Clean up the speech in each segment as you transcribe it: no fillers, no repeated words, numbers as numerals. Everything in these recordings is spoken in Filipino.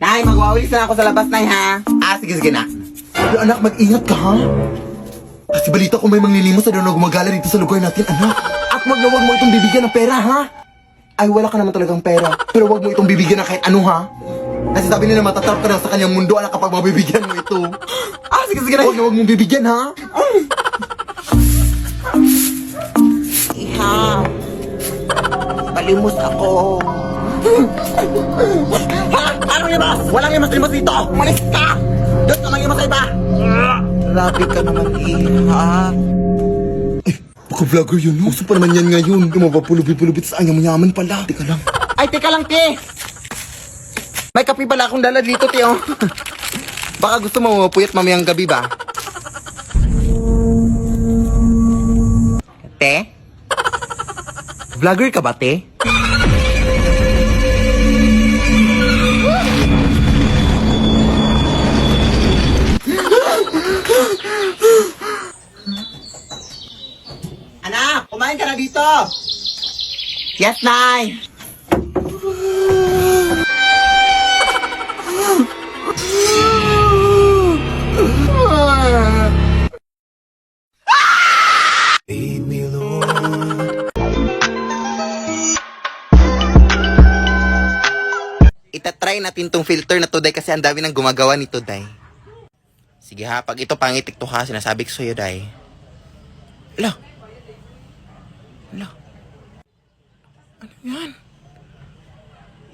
Nay, magwawalis na ako sa labas, Nay, ha? Sige na. Pero anak, mag-ingat ka, ha? Kasi balita ko may manglilimos na daw na gumagala dito sa lugar natin, anak. At wag mo itong bibigyan ng pera, ha? Ay, wala ka naman talagang pera. Pero wag mo itong bibigyan ng kahit ano, ha? Kasi sabi nila matatarap ka na sa kanyang mundo, anak, kapag mabibigyan mo ito. Sige na. Wag mong bibigyan, ha? Iha, palimos ako. Ha? Paano limas? Walang limas dito! Umalis ka! Doon ka mag-limas sa iba! Grabe ka naman, Iha. Baka vlogger yun, no? Gusto pa naman yan ngayon. Yung mapapulubit-pulubit sa kanya, mayaman pala. Teka lang. Ay, teka lang, te! May kape pala akong dala dito, te, oh. Baka gusto mo mapuyat mamayang gabi ba? Te? Vlogger ka ba, te? Anak, kumain ka na dito! Yes, Nay! Lead me, Lord. Itatry natin tong filter na to, Day, kasi ang dami nang gumagawa nito, Day. Sige ha, pag ito pangitik to ha, sinasabi ko sa'yo, Day. Ala. Ano yan?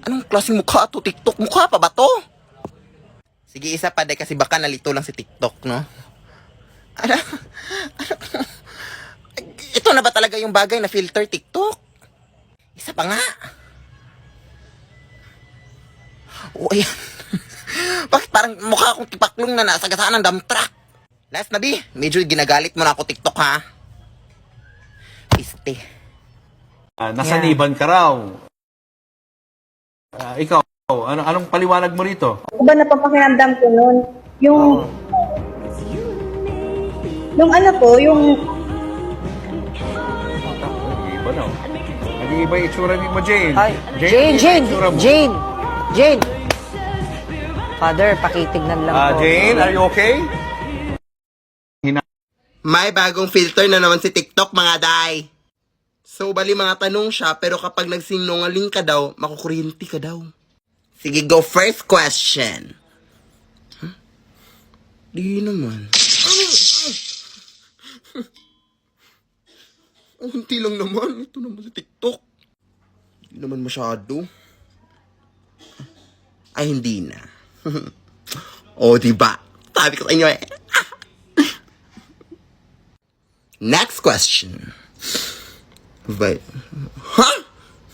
Anong klaseng mukha to? TikTok mukha pa ba to? Sige, isa pa, Day, kasi baka nalito lang si TikTok, no? Ano? Ito na ba talaga yung bagay na filter TikTok? Isa pa nga. O, ayan. Bakit parang mukha akong tipaklong na nasagasaan ng dump truck? Last na, Bi. Medyo ginagalit mo na ako TikTok, ha? Piste. Nasaniban ka raw. Ikaw, anong paliwanag mo rito? Iba na papakiramdam ko nun. Yung ano ko, yung Iba na. Nag-iiba yung itsura mo, Jane. Ay, Jane! Father, pakitignan lang po. Jane, are you okay? May bagong filter na naman si TikTok, mga Day. So, bali mga tanong siya, pero kapag nagsinungaling ka daw, makukuryente ka daw. Sige, go first question. Huh? Di naman. Ang hunti lang naman. Ito naman si TikTok. Hindi naman masyado. Ay, hindi na. O, diba? Sabi ko sa inyo eh. Next question. Ha?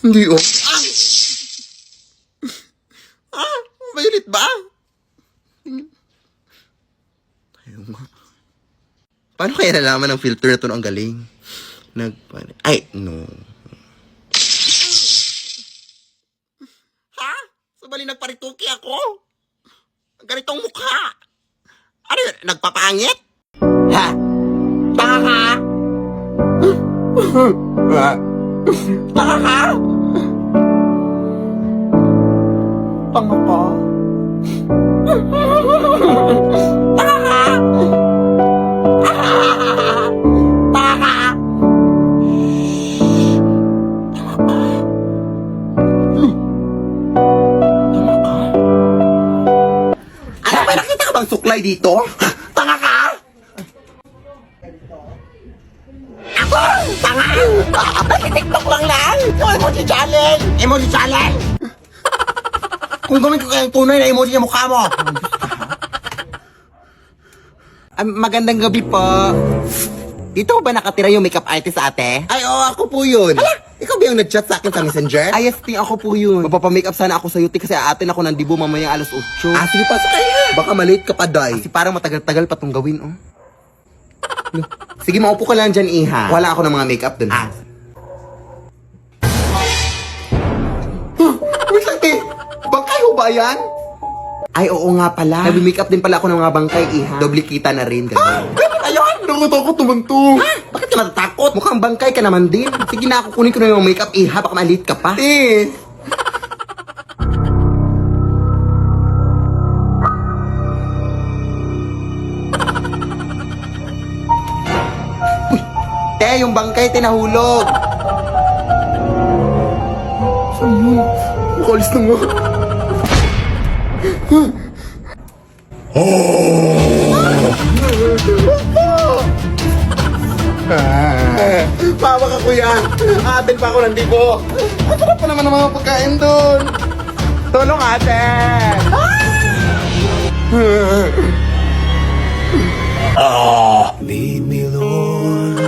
Hindi oh. Violet ba? Ayaw nga. Paano kaya nalaman ng filter na to ang galing? Ay, no. Ha? So bali nagparituki ako? Ang ganitong mukha. Ano yun? Nagpapangit? Ha? Tanga ka? Tanga ka? Tanga ka? Tanga ka? Tanga ka? Ano ba, nakita ka bang suklay dito? Tanga ka? Ako! Tanga! TikTok lang lang! Yung emoji challenge! Emoji challenge! Kung gawin ko kayong tunay na emoji yung mukha mo! Magandang gabi po. Dito ba nakatira yung makeup artist, ate? Ay, oo, ako po yun. Hala, ikaw ba yung nag-chat sa akin sa messenger? Ay, yes, ako po yun. Mapapamakeup sana ako sa UT kasi aatin ako ng Dibo mamayang alas 8. Sige pa, sakay. Baka malate ka pa, Day. Kasi parang matagal-tagal pa itong gawin, oh. Sige, maupo ka lang dyan, Iha. Wala ako ng mga makeup dun. Wait lang, te. Bangkay ho ba yan? Ay, oo nga pala. Nag-makeup din pala ako ng mga bangkay, Iha. Doble kita na rin, ganun. Ganun, ayun! Nakatakot naman to. Ha? Bakit ka natatakot? Mukhang bangkay ka naman din. Sige na, kukunin ko na yung makeup, Iha. Baka malit ka pa. Ate, yung bangkay tinahulog. Saan yun? Makalis na nga. Bawa ka, kuya. Atin pa ako ng dibo. Ang sarap pa naman ng mga pagkain doon. Tulong, ate. Lead me, Lord.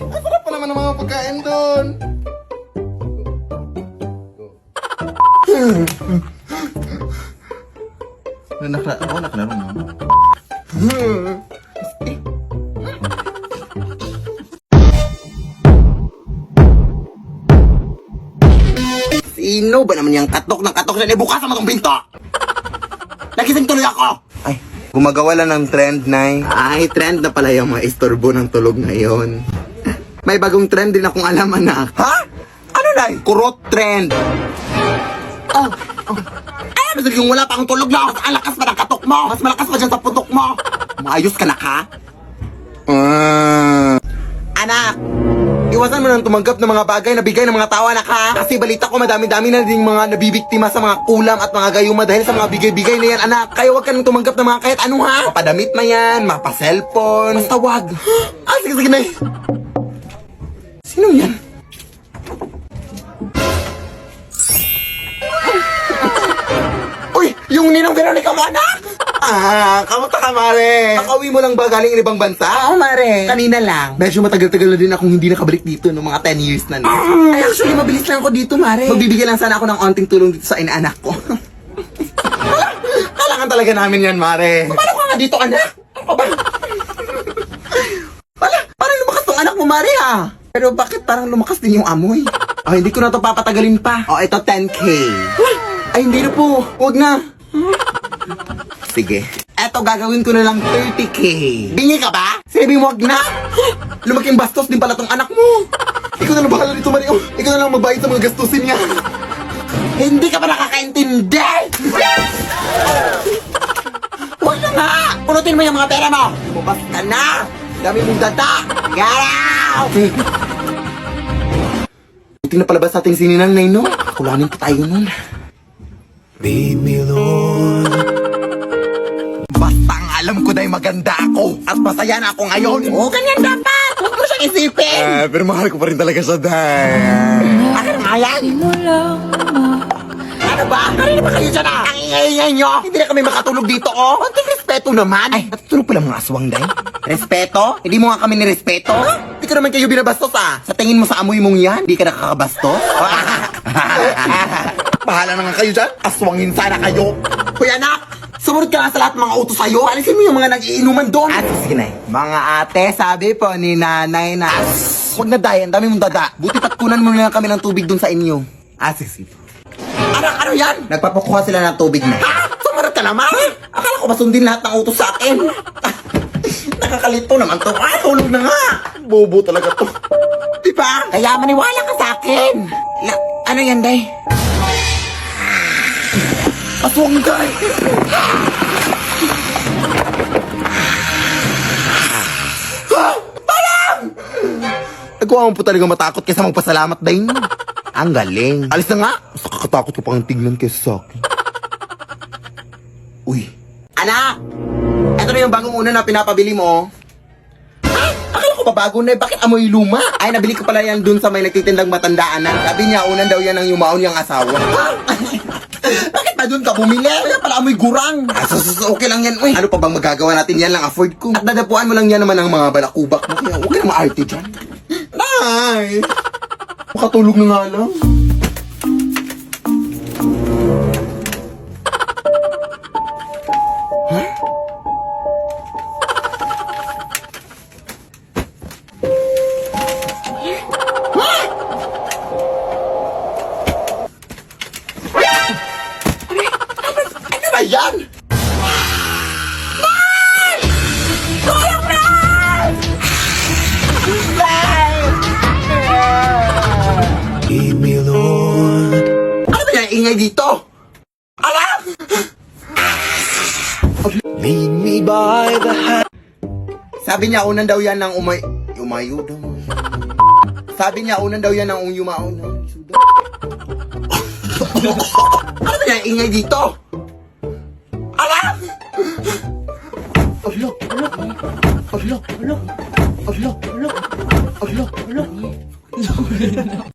Ang sarap pa naman ng mga pagkain doon. Nakalaro mo. Sino ba naman yung katok ng katok na ibukasan mo tong pinto? Nagising tuloy ako! Ay, gumagawa lang ng trend, Nay. Ay, trend na pala yung mga istorbo ng tulog ngayon. May bagong trend din akong alam, anak. Ha? Ano, Nay? Kurot trend. Oh. Ay, ano yung wala pa akong tulog na? Mas alakas pa ng katok mo. Mas malakas pa dyan sa putok mo. Maayos ka na ka? Anak, iwasan mo nang tumanggap ng mga bagay na bigay ng mga tao, anak ha? Kasi balita ko madami-dami na din mga nabibiktima sa mga kulam at mga gayuma dahil sa mga bigay-bigay na yan, anak. Kaya huwag ka nang tumanggap ng mga kahit ano ha? Mapadamit na yan, mapa-cellphone. Basta wag. Ah, sige, na. Sino yan? Uy, yung ninong Veronica mo, anak! Kamusta ka, Mare? Nakauwi mo lang ba galing ibang bansa? Oo, Mare. Kanina lang. Medyo matagal-tagal na din akong hindi nakabalik dito no mga 10 years na. Ay, actually, mabilis lang ako dito, Mare. Magbibigay lang sana ako ng onting tulong dito sa inaanak ko. Kailangan talaga namin yan, Mare. Paano ka nga dito, anak? Ano ba? Wala, parang lumakas tong anak mo, Mare, ha? Pero bakit parang lumakas din yung amoy? Oh, hindi ko na to papatagalin pa. Oh, ito 10K. Ay, hindi na po. Huwag na. Sige. Eto, gagawin ko na lang 30K. Bingi ka ba? Sinabi mo, wag na. Lumaking bastos din pala tong anak mo. Ikaw na lang bahala dito, Mario. Ikaw na lang mabayad sa mga gastusin niya. Hindi ka ba nakakaintindi? Huwag na nga. Punutin mo yung mga pera mo. Bubas ka na. Dami mong data. Get out! Buti na palabas natin si Ninang Nay, no? Kulanin pa tayo nun. Lead me, Lord. Bastang alam ko na maganda ako at masaya na ako ngayon. Oo, ganyan dapat. Huwag mo siyang isipin. Pero mahal ko pa rin talaga siya, Day. Akin nga yan. Ano ba? Kanina ba kayo dyan Ang ingay-ingay nyo. Hindi na kami makatulog dito, oh. Konting respeto naman. Ay, natutulog pala mga aswang, Day. Respeto? Hindi mo nga kami nirespeto? Hindi ko naman kayo binabastos, ah. Sa tingin mo sa amoy mong yan, hindi ka nakakabastos? Bahala na nga kayo dyan. Aswangin sana kayo. Hoy, anak! Sumunod ka nga sa lahat ng mga utos sa'yo. Alisin mo yung mga nag-iinuman doon. Sige na. Mga ate, sabi po ni nanay na... Huwag na dayan, dami mong dada. Buti patkunan mo na lang kami ng tubig doon sa inyo. Sige. Anak, ano yan? Nagpapakuha sila ng tubig na. Ha? Sumarap ka naman? Akala ko masundin lahat ng utos sa akin. Nakakalito naman to. Tulog na nga. Bobo talaga to. Diba? Kaya maniwala ka sa akin. Ano yan, Day? Aswang, Day. Parang! Nagawa mo po talaga matakot kaysa magpasalamat, Day. Ang galing. Alis na nga. Mas nakakatakot ko pang tignan kaysa sa akin. Uy. Anak! Ito na yung bagong una na pinapabili mo. Ah! Akala ko ba bago na? Bakit amoy luma? Ay, nabili ko pala yan dun sa may nagtitindang matandaan. Sabi niya, unan daw yan ng yumaon niyang asawa. Bakit pa dun ka bumili? Kaya pala amoy gurang. Okay lang yan. Uy, ano pa bang magagawa natin? Yan lang afford ko. At dadapuan mo lang yan naman ang mga balakubak mo. Kaya huwag ka na maarte dyan. Nay! Makatulog na nga lang. ingay dito? Ala! Lead me by the hand. Sabi niya, unan daw yan ng umayo daw. Sabi niya, unan daw yan ng yumao na. Ano ba yan, ingay dito? Ala! Ala.